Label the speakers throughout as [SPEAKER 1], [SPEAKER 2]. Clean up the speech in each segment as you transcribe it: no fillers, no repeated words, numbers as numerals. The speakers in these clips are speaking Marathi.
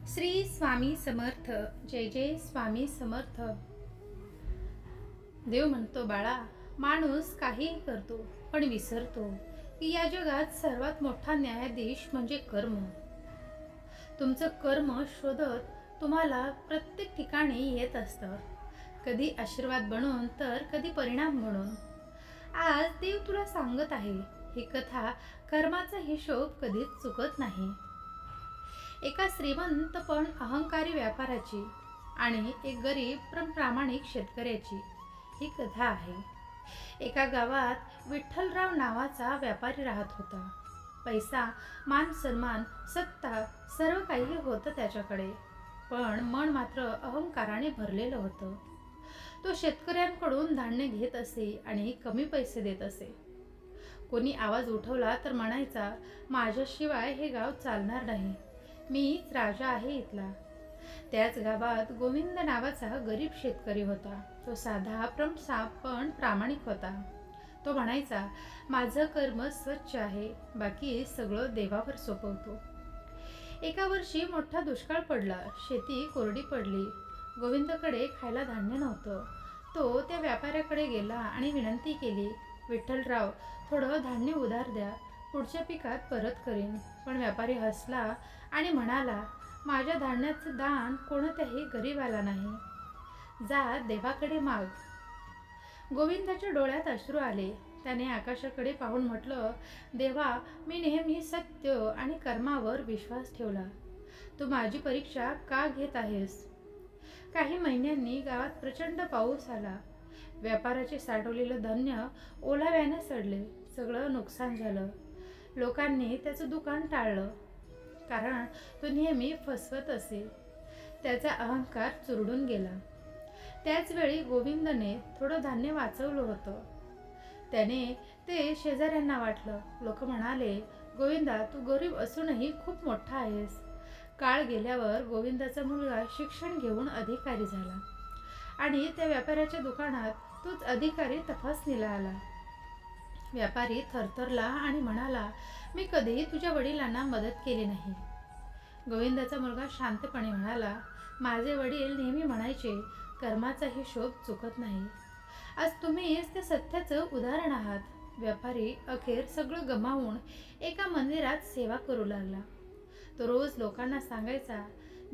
[SPEAKER 1] श्री स्वामी समर्थ. जय जय स्वामी समर्थ. देव म्हणतो, बाळा, माणूस काहीही करतो पण विसरतो की या जगात सर्वात मोठा न्यायाधीश म्हणजे कर्म. तुमचं कर्म शोधत तुम्हाला प्रत्येक ठिकाणी येत असतं, कधी आशीर्वाद बनून तर कधी परिणाम बनून. आज देव तुला सांगत आहे, ही कथा कर्माचा हिशोब कधीच चुकत नाही. एका श्रीमंत पण अहंकारी व्यापाराची आणि एक गरीब पण प्रामाणिक शेतकऱ्याची ही कथा आहे. एका गावात विठ्ठलराव नावाचा व्यापारी राहत होता. पैसा, मान सन्मान, सत्ता सर्व काही होतं त्याच्याकडे, पण मन मात्र अहंकाराने भरलेलं होतं. तो शेतकऱ्यांकडून धान्य घेत असे आणि कमी पैसे देत असे. कोणी आवाज उठवला तर म्हणायचा, माझ्याशिवाय हे गाव चालणार नाही, मीच राजा आहे इथला. त्याच गावात गोविंद नावाचा गरीब शेतकरी होता. तो साधा पण प्रामाणिक होता. तो म्हणायचा, माझं कर्म स्वच्छ आहे, बाकी सगळं देवावर सोपवतो. एका वर्षी मोठा दुष्काळ पडला, शेती कोरडी पडली. गोविंदकडे खायला धान्य नव्हतं. तो त्या व्यापाऱ्याकडे गेला आणि विनंती केली, विठ्ठलराव, थोडं धान्य उधार द्या, पुढच्या पिकात परत करीन. पण व्यापारी हसला आणि म्हणाला, माझ्या धान्याचं दान कोणत्याही गरीबाला नाही, जा देवाकडे माग. गोविंदाच्या डोळ्यात अश्रू आले. त्याने आकाशाकडे पाहून म्हटलं, देवा, मी नेहमी सत्य आणि कर्मावर विश्वास ठेवला, तू माझी परीक्षा का घेत आहेस? काही महिन्यांनी गावात प्रचंड पाऊस आला. व्यापाराचे साठवलेलं धान्य ओलाव्याने सडले. सगळं नुकसान झालं. लोकांनी त्याचं दुकान टाळलं, कारण तो नेहमी फसवत असे. त्याचा अहंकार चुरडून गेला. त्याच वेळी गोविंदने थोडं धान्य वाचवलं होतं. त्याने ते शेजाऱ्यांना वाटलं. लोक म्हणाले, गोविंदा, तू गरीब असूनही खूप मोठा आहेस. काळ गेल्यावर गोविंदाचा मुलगा शिक्षण घेऊन अधिकारी झाला आणि त्या व्यापाऱ्याच्या दुकानात तोच अधिकारी तपासणीला आला. व्यापारी थरथरला आणि म्हणाला, मी कधीही तुझ्या वडिलांना मदत केली नाही. गोविंदाचा मुलगा शांतपणे म्हणाला, माझे वडील नेहमी म्हणायचे, कर्माचा हिशोब चुकत नाही. आज तुम्हीच त्या सत्याचं उदाहरण आहात. व्यापारी अखेर सगळं गमावून एका मंदिरात सेवा करू लागला. तो रोज लोकांना सांगायचा,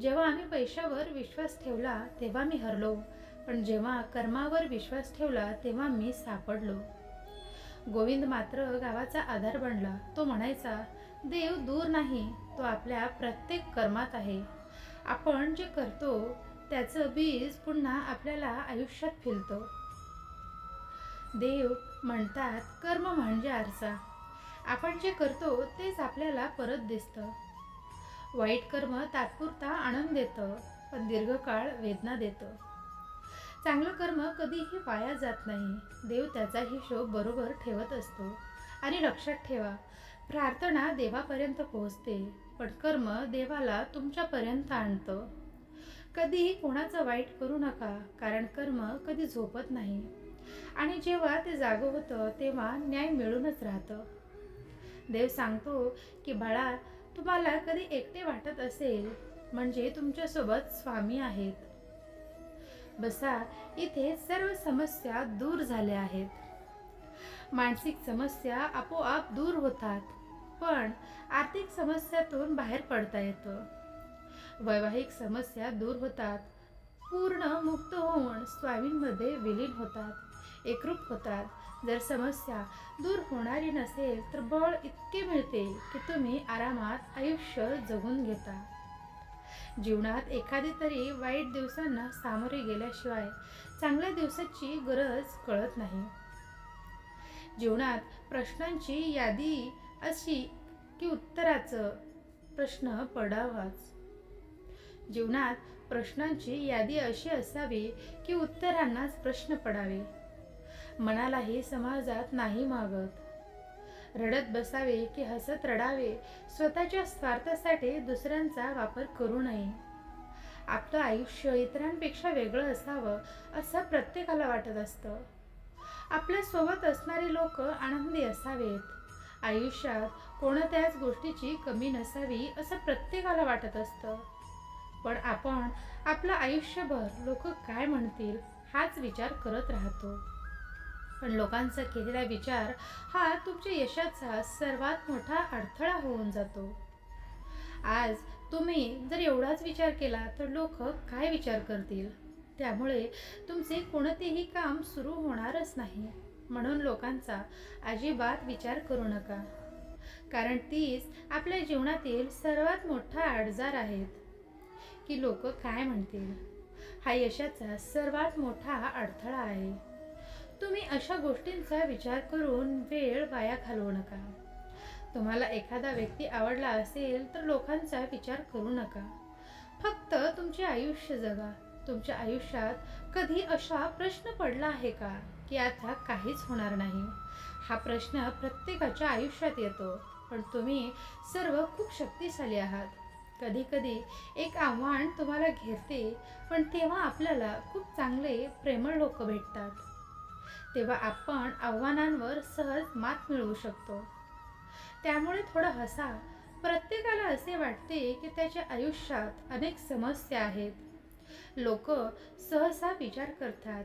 [SPEAKER 1] जेव्हा आम्ही पैशावर विश्वास ठेवला तेव्हा मी हरलो, पण जेव्हा कर्मावर विश्वास ठेवला तेव्हा मी सापडलो. गोविंद मात्र गावाचा आधार बनला. तो म्हणायचा, देव दूर नाही, तो आपल्या प्रत्येक कर्मात आहे. आपण जे करतो त्याचं बीज पुन्हा आपल्याला आयुष्यात फिरतं. देव म्हणतात, कर्म म्हणजे आरसा. आपण जे करतो तेच आपल्याला परत दिसतं. वाईट कर्म तात्पुरता आनंद देतं, पण दीर्घकाळ वेदना देतं. चांगलं कर्म कधीही वाया जात नाही. देव त्याचा हिशोब बरोबर ठेवत असतो. आणि लक्षात ठेवा, प्रार्थना देवापर्यंत पोहोचते, पण कर्म देवाला तुमच्यापर्यंत आणतं. कधीही कोणाचं वाईट करू नका, कारण कर्म कधी झोपत नाही आणि जेव्हा ते जागं होतं तेव्हा न्याय मिळूनच राहतं. देव सांगतो की, बाळा, तुम्हाला कधी एकटे वाटत असेल म्हणजे तुमच्यासोबत स्वामी आहेत. बसा, इथे सर्व समस्या दूर झाल्या आहेत. मानसिक समस्या आपोआप दूर होतात, पण आर्थिक समस्यातून बाहेर पडता येतं. वैवाहिक समस्या दूर होतात, पूर्ण मुक्त होऊन स्वामींमध्ये विलीन होतात, एकरूप होतात. जर समस्या दूर होणारी नसेल तर बळ इतके मिळते की तुम्ही आरामात आयुष्य जगून घेता. जीवनात एखादी तरी वाईट दिवसांना सामोरे गेल्याशिवाय चांगल्या दिवसाची गरज कळत नाही. जीवनात प्रश्नांची यादी अशी की उत्तराचं प्रश्न पडावाच. जीवनात प्रश्नांची यादी अशी असावी की उत्तरांनाच प्रश्न पडावे. मनालाही समाजात नाही मागत. रडत बसावे की हसत रडावे, स्वतःच्या स्वार्थासाठी दुसऱ्यांचा वापर करू नये. आपलं आयुष्य इतरांपेक्षा वेगळं असावं असं प्रत्येकाला वाटत असतं. आपल्यासोबत असणारे लोक आनंदी असावेत. आयुष्यात कोणत्याच गोष्टीची कमी नसावी असं प्रत्येकाला वाटत असतं. पण आपण आपलं आयुष्यभर लोक काय म्हणतील हाच विचार करत राहतो. पण लोकांचा केलेला विचार हा तुमच्या यशाचा सर्वात मोठा अडथळा होऊन जातो. आज तुम्ही जर एवढाच विचार केला तर लोक काय विचार करतील, त्यामुळे तुमचे कोणतेही काम सुरू होणारच नाही. म्हणून लोकांचा अजिबात विचार करू नका, कारण तीच आपल्या जीवनातील सर्वात मोठा अडजार आहेत की लोक काय म्हणतील. हा यशाचा सर्वात मोठा अडथळा आहे. तुम्ही अशा गोष्टींचा विचार करून वेळ वाया घालवू नका. तुम्हाला एखादा व्यक्ती आवडला असेल तर लोकांचा विचार करू नका. फक्त तुमचे आयुष्य जगा. तुमच्या आयुष्यात कधी असा प्रश्न पडला आहे का की आता काहीच होणार नाही? हा प्रश्न प्रत्येकाच्या आयुष्यात येतो, पण तुम्ही सर्व खूप शक्तिशाली आहात. कधी कधी एक आव्हान तुम्हाला घेरते, पण तेव्हा आपल्याला खूप चांगले प्रेमळ लोक भेटतात. तेव्हा आपण आव्हानांवर सहज मात मिळवू शकतो. त्यामुळे थोडं हसा. प्रत्येकाला असे वाटते की त्याच्या आयुष्यात अनेक समस्या आहेत. लोक सहसा विचार करतात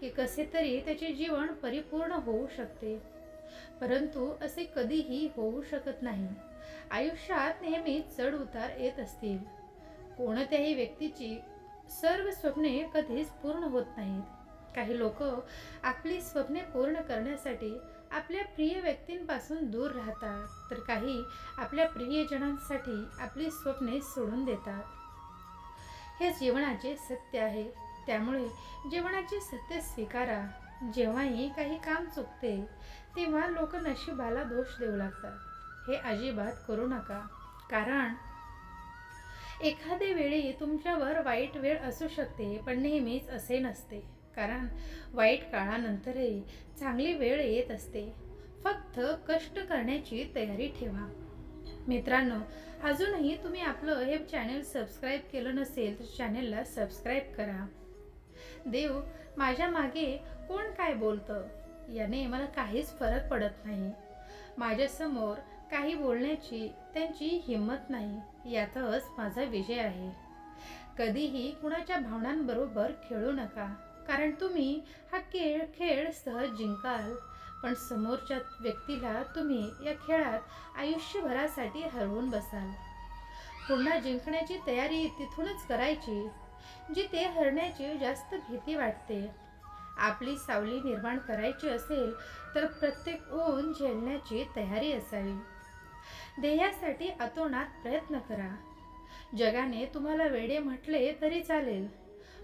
[SPEAKER 1] की कसे तरी त्याचे जीवन परिपूर्ण होऊ शकते, परंतु असे कधीही होऊ शकत नाही. आयुष्यात नेहमी चढ उतार येत असतील. कोणत्याही व्यक्तीची सर्व स्वप्ने कधीच पूर्ण होत नाहीत. काही लोक आपली स्वप्ने पूर्ण करण्यासाठी आपल्या प्रिय व्यक्तींपासून दूर राहतात, तर काही आपल्या प्रियजनांसाठी आपली स्वप्ने सोडून देतात. हे जीवनाचे सत्य आहे. त्यामुळे जीवनाचे सत्य स्वीकारा. जेव्हाही काही काम चुकते तेव्हा लोक नशिबाला दोष देऊ लागतात. हे अजिबात करू नका, कारण एखादे वेळी तुमच्यावर वाईट वेळ असू शकते, पण नेहमीच असे नसते. कारण वाईट काळानंतरही चांगली वेळ येत असते. फक्त कष्ट करण्याची तयारी ठेवा. मित्रांनो, अजूनही तुम्ही आपलं हे चॅनल सबस्क्राईब केलं नसेल तर चॅनलला सबस्क्राईब करा. देव माझ्या मागे कोण काय बोलतं याने मला काहीच फरक पडत नाही. माझ्यासमोर काही बोलण्याची त्यांची हिंमत नाही, यातच माझा विजय आहे. कधीही कुणाच्या भावनांबरोबर खेळू नका, कारण तुम्ही हा खेळ सहज जिंकाल, पण समोरच्या व्यक्तीला तुम्ही या खेळात आयुष्यभरासाठी हरवून बसाल. पुन्हा जिंकण्याची तयारी तिथूनच करायची जिथे हरण्याची जास्त भीती वाटते. आपली सावली निर्माण करायची असेल तर प्रत्येक ऊन झेलण्याची तयारी असावी. ध्येयासाठी अतोनात प्रयत्न करा. जगाने तुम्हाला वेडे म्हटले तरी चालेल,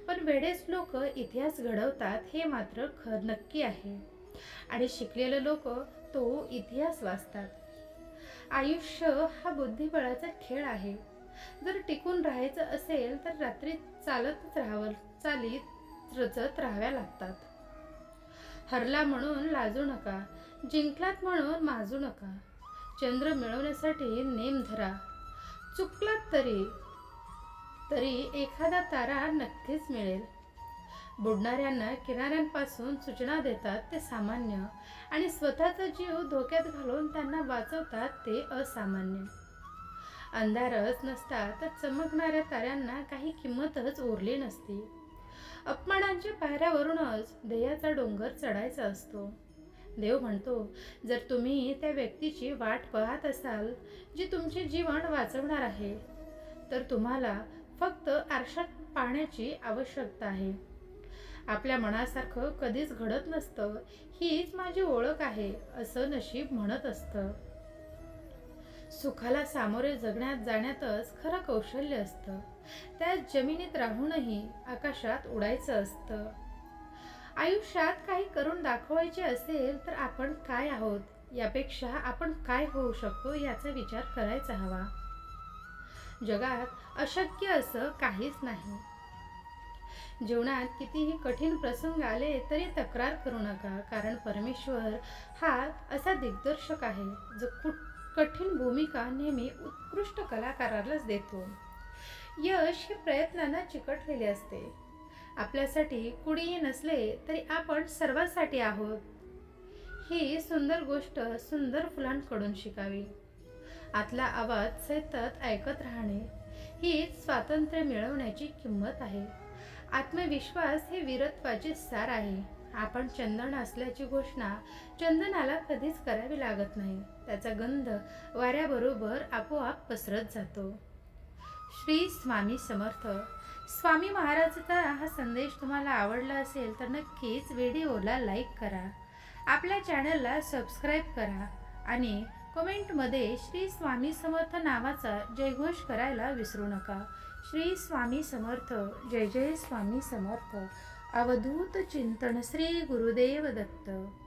[SPEAKER 1] पण वेडेच लोक इतिहास घडवतात हे मात्र नक्की आहे. आणि शिकलेले लोक तो इतिहास वाचतात. आयुष्य हा बुद्धिबळाचा खेळ आहे. जर टिकून राहायचं असेल तर रात्री चालीत रचत राहाव्या लागतात. हरला म्हणून लाजू नका, जिंकलात म्हणून माजू नका. चंद्र मिळवण्यासाठी नेम धरा. चुकलात तरी एखादा तारा नक्कीच मिळेल. बुडणाऱ्यांना किनाऱ्यांपासून सूचना देतात ते सामान्य, आणि स्वतःचा जीव धोक्यात घालून त्यांना वाचवतात ते असामान्य. अंधारच नसता तर चमकणाऱ्या ताऱ्यांना काही किंमतच उरली नसती. अपमानांच्या पायऱ्यावरूनच ध्येयाचा डोंगर चढायचा असतो. देव म्हणतो, जर तुम्ही त्या व्यक्तीची वाट पाहत असाल जी तुमचे जीवन वाचवणार आहे, तर तुम्हाला फक्त आरशात पाहण्याची आवश्यकता आहे. आपल्या मनासारखं कधीच घडत नसतं, हीच माझी ओळख आहे असं नशीब म्हणत असतं. सुखाला सामोरे जाण्यातच खरं कौशल्य असतं. त्यात जमिनीत राहूनही आकाशात उडायचं असतं. आयुष्यात काही करून दाखवायचे असेल तर आपण काय आहोत यापेक्षा आपण काय होऊ शकतो याचा विचार करायचा हवा. जगात अशक्य असं काहीच नाही. जीवनात कितीही कठीण प्रसंग आले तरी तक्रार करू नका, कारण परमेश्वर हा असा दिग्दर्शक आहे जो कठीण भूमिका नेहमी उत्कृष्ट कलाकारालाच देतो. यश हे प्रयत्नांना चिकटलेले असते. आपल्यासाठी कुणीही नसले तरी आपण सर्वांसाठी आहोत. ही सुंदर गोष्ट सुंदर फुलांकडून शिकावी. आतला आवाज सतत ऐकत राहणे हीच स्वातंत्र्य मिळवण्याची किंमत आहे. आत्मविश्वास हे वीरत्वाचे सार आहे. आपण चंदन असल्याची घोषणा चंदनाला कधीच करावी लागत नाही. त्याचा गंध वाऱ्याबरोबर आपोआप पसरत जातो. श्री स्वामी समर्थ. स्वामी महाराजांचा हा संदेश तुम्हाला आवडला असेल तर नक्कीच व्हिडिओला लाईक करा, आपल्या चॅनलला सबस्क्राईब करा आणि कमेंटमध्ये श्री स्वामी समर्थ नावाचा जयघोष करायला विसरू नका. श्री स्वामी समर्थ. जय जय स्वामी समर्थ. अवधूत चिंतन. श्री गुरुदेव दत्त.